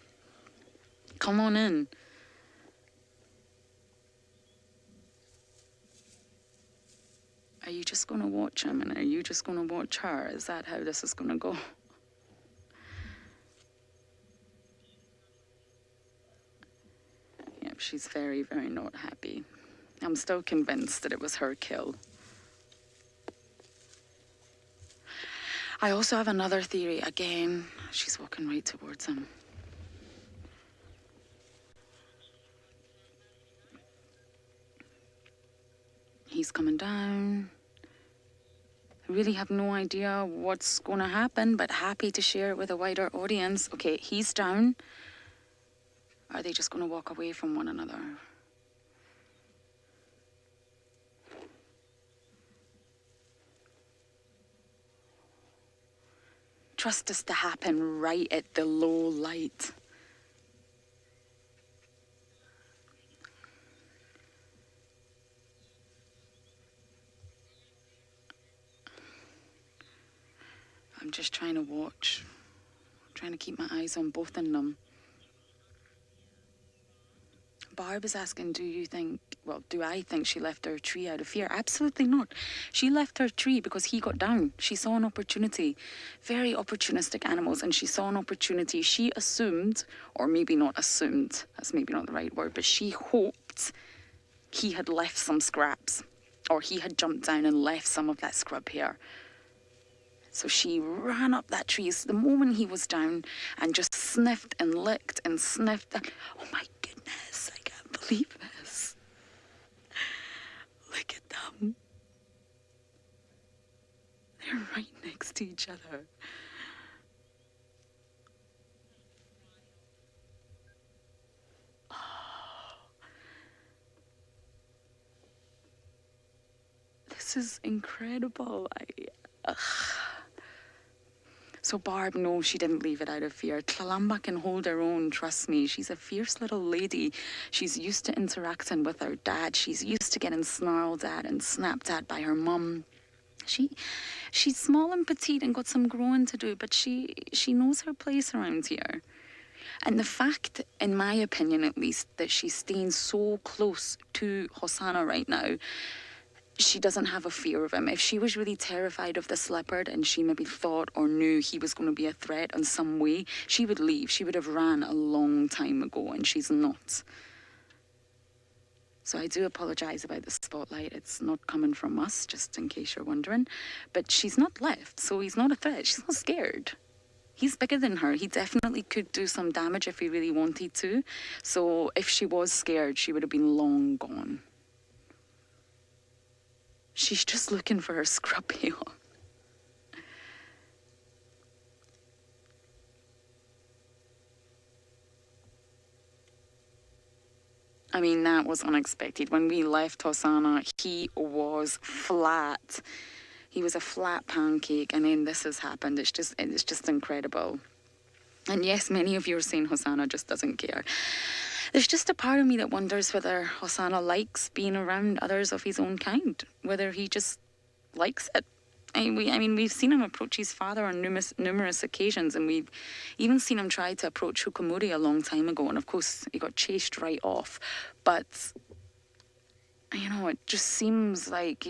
Come on in. Are you just going to watch him and are you just going to watch her? Is that how this is going to go? Yep, she's very, very not happy. I'm still convinced that it was her kill. I also have another theory. Again, she's walking right towards him. He's coming down. I really have no idea what's going to happen, but happy to share it with a wider audience. Okay, he's down. Are they just going to walk away from one another? Trust this to happen right at the low light. I'm just trying to watch, trying to keep my eyes on both of them. Barb is asking, do I think she left her tree out of fear? Absolutely not. She left her tree because he got down. She saw an opportunity. Very opportunistic animals, and she saw an opportunity. She assumed, or maybe not assumed, that's maybe not the right word, but she hoped he had left some scraps, or he had jumped down and left some of that scrub here. So she ran up that tree the moment he was down and just sniffed and licked and sniffed. Oh my goodness, I can't believe this. Look at them. They're right next to each other. Oh. This is incredible. So Barb, no, she didn't leave it out of fear. Tlalamba can hold her own, trust me. She's a fierce little lady. She's used to interacting with her dad. She's used to getting snarled at and snapped at by her mum. She's small and petite and got some growing to do, but she knows her place around here. And the fact, in my opinion at least, that she's staying so close to Hosana right now, she doesn't have a fear of him. If she was really terrified of this leopard and she maybe thought or knew he was going to be a threat in some way, she would leave. She would have ran a long time ago, and she's not. So I do apologise about the spotlight. It's not coming from us, just in case you're wondering. But she's not left, so he's not a threat. She's not scared. He's bigger than her. He definitely could do some damage if he really wanted to. So if she was scared, she would have been long gone. She's just looking for her scrub hair. I mean, that was unexpected. When we left Hosana, he was flat. He was a flat pancake, and then this has happened. It's just incredible. And yes, many of you are saying Hosana just doesn't care. There's just a part of me that wonders whether Hosana likes being around others of his own kind, whether he just likes it. I mean, we've seen him approach his father on numerous occasions, and we've even seen him try to approach Hukamuri a long time ago, and of course he got chased right off. But, you know, it just seems like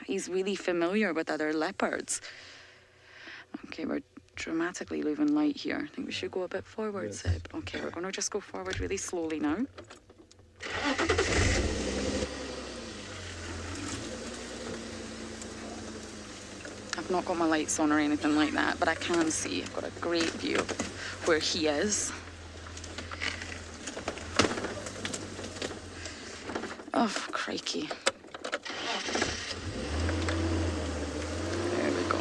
he's really familiar with other leopards. Okay, we're dramatically losing light here. I think we should go a bit forward, Yes. Seb. Okay, we're going to just go forward really slowly now. I've not got my lights on or anything like that, but I can see. I've got a great view of where he is. Oh, crikey. There we go.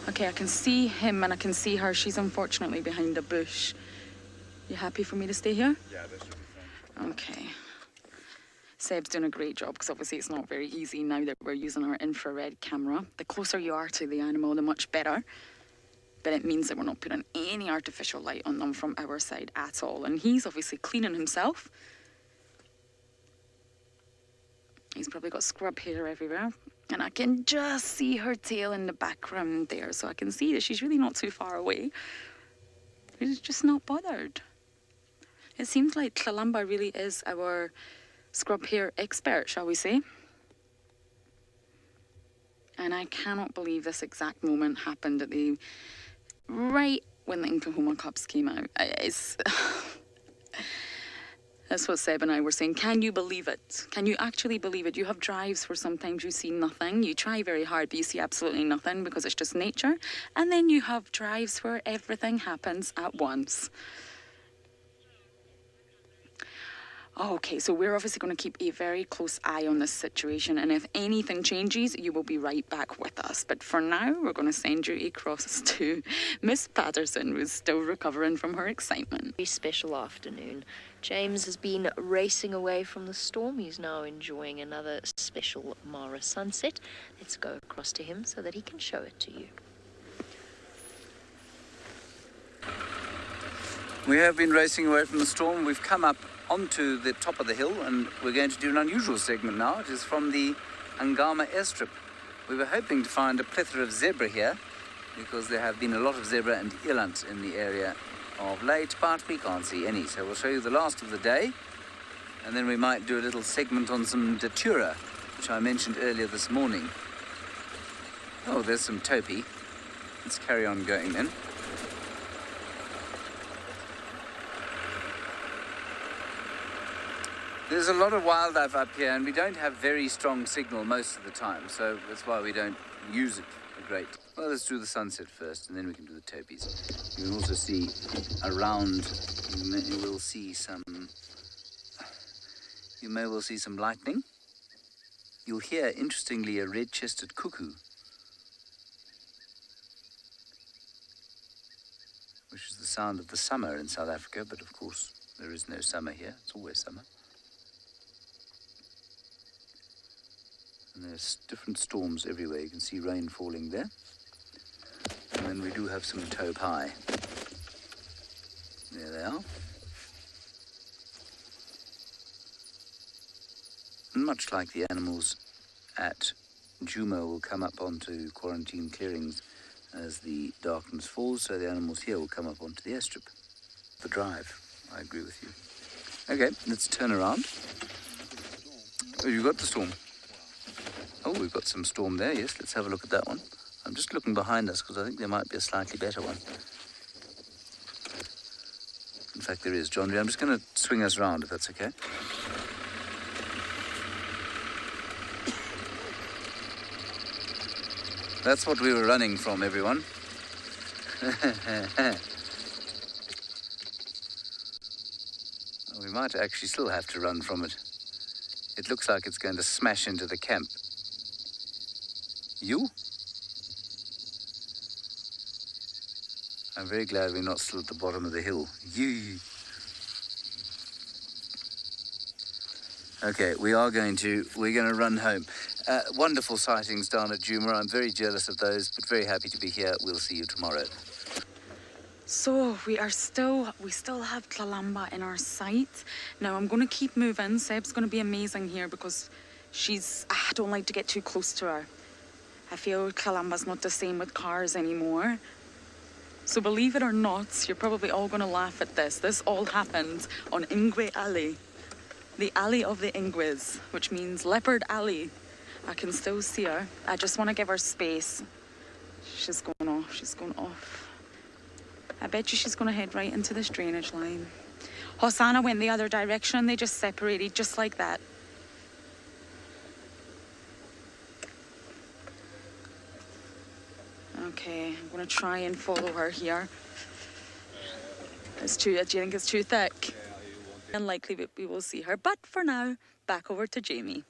Okay, I can see him and I can see her. She's unfortunately behind a bush. You happy for me to stay here? Yeah, that should be fine. Okay. Seb's doing a great job because obviously it's not very easy now that we're using our infrared camera. The closer you are to the animal, the much better. But it means that we're not putting any artificial light on them from our side at all. And he's obviously cleaning himself. He's probably got scrub hair everywhere. And I can just see her tail in the background there. So I can see that she's really not too far away. She's just not bothered. It seems like Tlalamba really is our scrub hair expert, shall we say. And I cannot believe this exact moment happened at the right when the Nkuhuma Cubs came out. It's that's what Seb and I were saying. Can you believe it? Can you actually believe it? You have drives where sometimes you see nothing. You try very hard, but you see absolutely nothing because it's just nature. And then you have drives where everything happens at once. Okay, so we're obviously going to keep a very close eye on this situation, and if anything changes, you will be right back with us. But for now, we're going to send you across to Miss Patterson, who's still recovering from her excitement. Very special afternoon. James has been racing away from the storm. He's now enjoying another special Mara sunset. Let's go across to him so that he can show it to you. We have been racing away from the storm. We've come up onto the top of the hill, and we're going to do an unusual segment now. It is from the Ngama airstrip. We were hoping to find a plethora of zebra here, because there have been a lot of zebra and eland in the area of late, but we can't see any. So we'll show you the last of the day, and then we might do a little segment on some datura, which I mentioned earlier this morning. Oh, there's some topi. Let's carry on going then. There's a lot of wildlife up here, and we don't have very strong signal most of the time, so that's why we don't use it a great. Well, let's do the sunset first, and then we can do the topies. You can also see around, you may well see some lightning. You'll hear, interestingly, a red-chested cuckoo, which is the sound of the summer in South Africa, but of course there is no summer here. It's always summer. And there's different storms everywhere. You can see rain falling there. And then we do have some topi. There they are. And much like the animals at Djuma will come up onto quarantine clearings as the darkness falls, so the animals here will come up onto the airstrip. The drive, I agree with you. Okay, let's turn around. Oh, you've got the storm. Oh, we've got some storm there, yes. Let's have a look at that one. I'm just looking behind us because I think there might be a slightly better one. In fact, there is. John, I'm just going to swing us round, if that's okay. That's what we were running from, everyone. We might actually still have to run from it. It looks like it's going to smash into the camp. You? I'm very glad we're not still at the bottom of the hill. You. Okay, we're going to run home. Wonderful sightings down at Djuma. I'm very jealous of those, but very happy to be here. We'll see you tomorrow. So we still have Tlalamba in our sight. Now I'm going to keep moving. Seb's going to be amazing here because I don't like to get too close to her. I feel Tlalamba's not the same with cars anymore. So believe it or not, you're probably all going to laugh at this. This all happened on Ingwe Alley. The alley of the Ingwes, which means leopard alley. I can still see her. I just want to give her space. She's going off. I bet you she's going to head right into this drainage line. Hosana went the other direction. They just separated just like that. Okay, I'm going to try and follow her here. Do you think it's too thick? Unlikely that we will see her. But for now, back over to Jamie.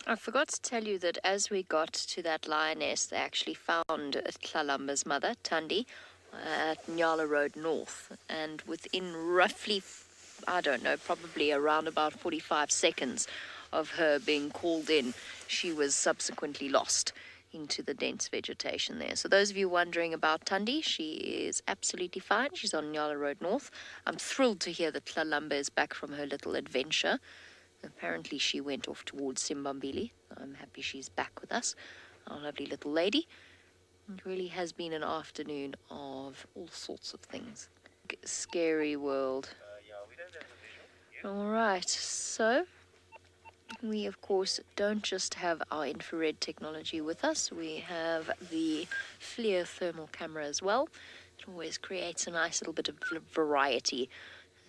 I forgot to tell you that as we got to that lioness, they actually found Tlalamba's mother, Tandi, at Nyala Road North. And within roughly, I don't know, probably around about 45 seconds of her being called in, she was subsequently lost into the dense vegetation there. So those of you wondering about Tandi, she is absolutely fine. She's on Nyala Road North. I'm thrilled to hear that Tlalamba is back from her little adventure. Apparently she went off towards Simbambili. I'm happy she's back with us, our lovely little lady. It really has been an afternoon of all sorts of things. Scary world. All right, so we of course don't just have our infrared technology with us. We have the FLIR thermal camera as well. It always creates a nice little bit of variety,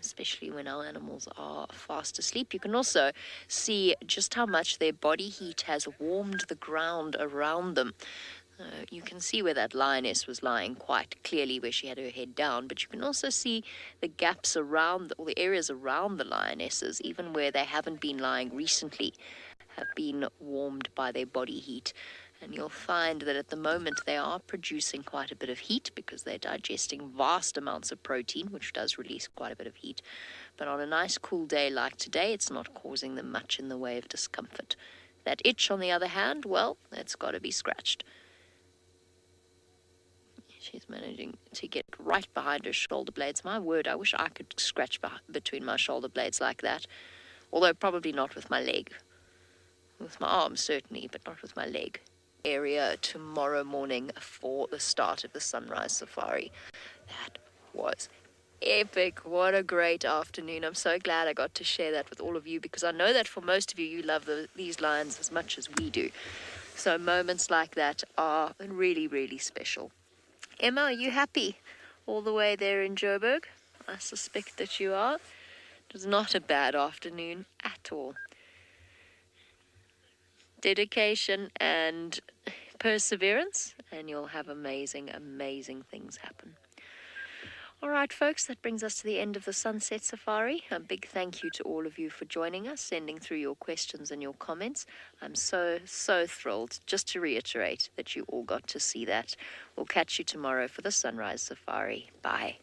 especially when our animals are fast asleep. You can also see just how much their body heat has warmed the ground around them. You can see where that lioness was lying quite clearly, where she had her head down, but you can also see the gaps around, or the areas around the lionesses, even where they haven't been lying recently, have been warmed by their body heat. And you'll find that at the moment they are producing quite a bit of heat because they're digesting vast amounts of protein, which does release quite a bit of heat. But on a nice cool day like today, it's not causing them much in the way of discomfort. That itch, on the other hand, well, that's got to be scratched. She's managing to get right behind her shoulder blades. My word, I wish I could scratch between my shoulder blades like that. Although probably not with my leg. With my arm, certainly, but not with my leg. Area tomorrow morning for the start of the sunrise safari. That was epic. What a great afternoon. I'm so glad I got to share that with all of you, because I know that for most of you, you love these lions as much as we do. So moments like that are really, really special. Emma, are you happy all the way there in Joburg? I suspect that you are. It was not a bad afternoon at all. Dedication and perseverance, and you'll have amazing, amazing things happen. All right, folks, that brings us to the end of the Sunset Safari. A big thank you to all of you for joining us, sending through your questions and your comments. I'm so, so thrilled, just to reiterate, that you all got to see that. We'll catch you tomorrow for the Sunrise Safari. Bye.